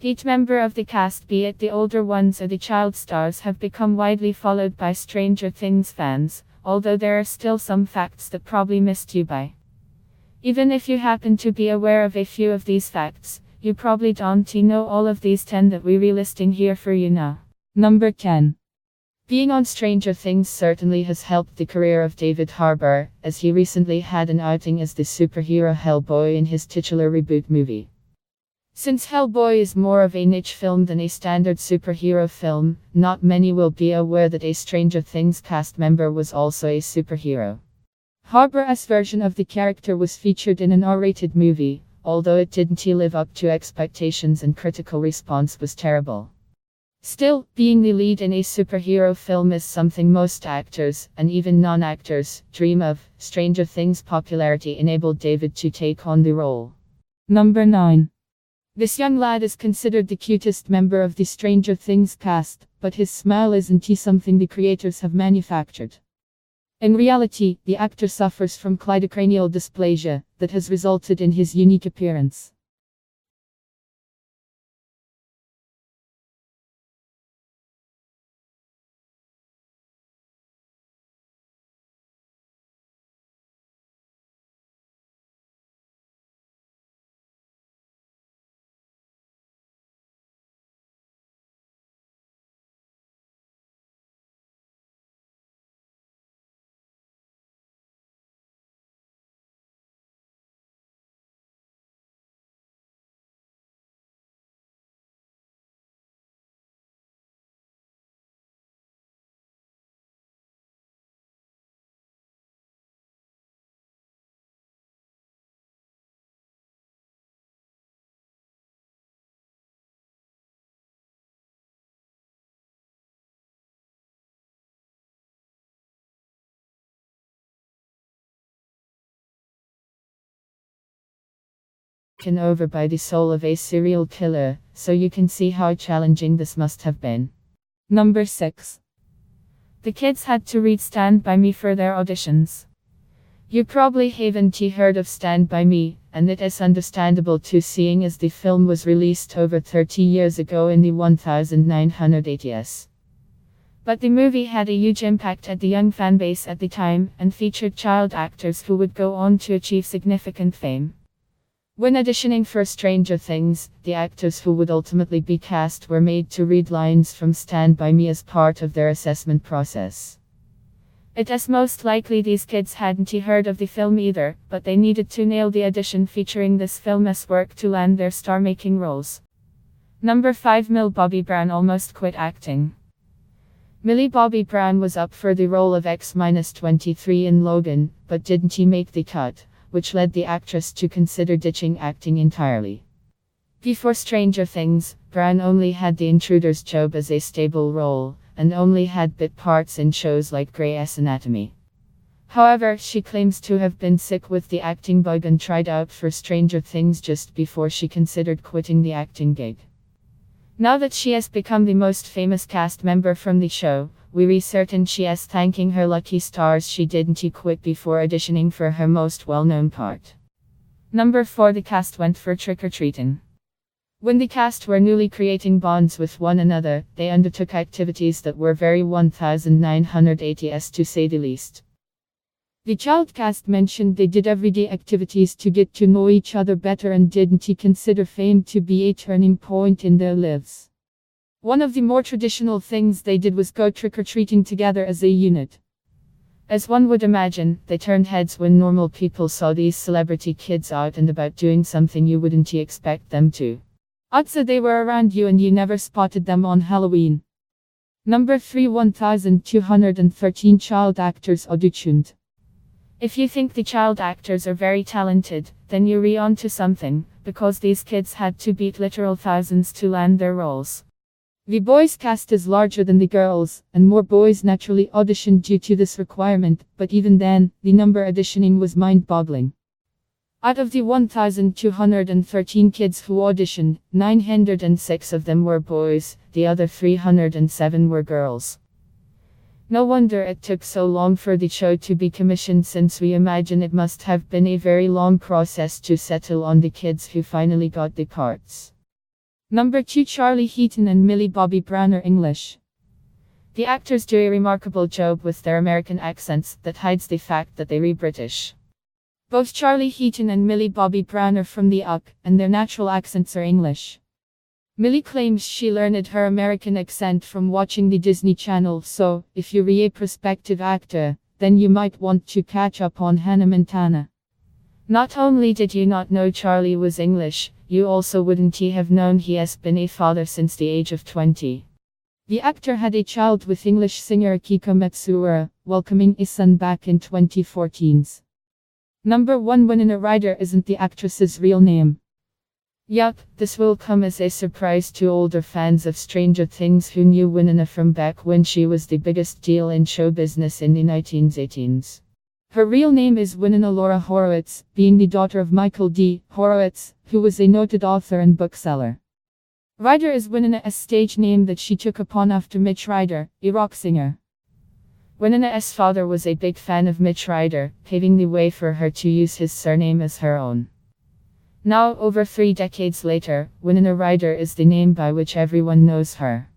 Each member of the cast, be it the older ones or the child stars, have become widely followed by Stranger Things fans, although there are still some facts that probably missed you by. Even if you happen to be aware of a few of these facts, you probably don't know all of these 10 that we're listing here for you now. Number 10. Being on Stranger Things certainly has helped the career of David Harbour, as he recently had an outing as the superhero Hellboy in his titular reboot movie. Since Hellboy is more of a niche film than a standard superhero film, not many will be aware that a Stranger Things cast member was also a superhero. Harbour's version of the character was featured in an R-rated movie, although it didn't live up to expectations and critical response was terrible. Still, being the lead in a superhero film is something most actors, and even non-actors, dream of. Stranger Things' popularity enabled David to take on the role. Number 9. This young lad is considered the cutest member of the Stranger Things cast, but his smile isn't something the creators have manufactured. In reality, the actor suffers from cleidocranial dysplasia that has resulted in his unique appearance. Taken over by the soul of a serial killer, so you can see how challenging this must have been. Number 6. The kids had to read Stand By Me for their auditions. You probably haven't heard of Stand By Me, and it is understandable too, seeing as the film was released over 30 years ago in the 1980s. But the movie had a huge impact at the young fan base at the time, and featured child actors who would go on to achieve significant fame. When auditioning for Stranger Things, the actors who would ultimately be cast were made to read lines from Stand By Me as part of their assessment process. It is most likely these kids hadn't heard of the film either, but they needed to nail the audition featuring this film's work to land their star-making roles. Number 5. Millie Bobby Brown almost quit acting. Millie Bobby Brown was up for the role of X-23 in Logan, but didn't make the cut, which led the actress to consider ditching acting entirely. Before Stranger Things, Brown only had The Intruder's job as a stable role, and only had bit parts in shows like Grey's Anatomy. However, she claims to have been sick with the acting bug and tried out for Stranger Things just before she considered quitting the acting gig. Now that she has become the most famous cast member from the show, we're certain she is thanking her lucky stars she didn't quit before auditioning for her most well-known part. Number 4. The cast went for trick-or-treating. When the cast were newly creating bonds with one another, they undertook activities that were very 1980s to say the least. The child cast mentioned they did everyday activities to get to know each other better and didn't consider fame to be a turning point in their lives. One of the more traditional things they did was go trick-or-treating together as a unit. As one would imagine, they turned heads when normal people saw these celebrity kids out and about doing something you wouldn't expect them to. Odds are they were around you and you never spotted them on Halloween. Number 3. 1213 child actors auditioned. If you think the child actors are very talented, then you're on to something, because these kids had to beat literal thousands to land their roles. The boys' cast is larger than the girls, and more boys naturally auditioned due to this requirement, but even then, the number auditioning was mind-boggling. Out of the 1,213 kids who auditioned, 906 of them were boys, the other 307 were girls. No wonder it took so long for the show to be commissioned, since we imagine it must have been a very long process to settle on the kids who finally got the parts. Number 2, Charlie Heaton and Millie Bobby Brown are English. The actors do a remarkable job with their American accents that hides the fact that they're British. Both Charlie Heaton and Millie Bobby Brown are from the UK, and their natural accents are English. Millie claims she learned her American accent from watching the Disney Channel, so, if you're a prospective actor, then you might want to catch up on Hannah Montana. Not only did you not know Charlie was English, you also wouldn't have known he has been a father since the age of 20. The actor had a child with English singer Akiko Matsuura, welcoming a son back in 2014. Number 1, Winona Ryder isn't the actress's real name. Yup, this will come as a surprise to older fans of Stranger Things who knew Winona from back when she was the biggest deal in show business in the 1918s. Her real name is Winona Laura Horowitz, being the daughter of Michael D. Horowitz, who was a noted author and bookseller. Ryder is Winona's stage name that she took upon after Mitch Ryder, a rock singer. Winona's father was a big fan of Mitch Ryder, paving the way for her to use his surname as her own. Now, over 3 decades later, Winona Ryder is the name by which everyone knows her.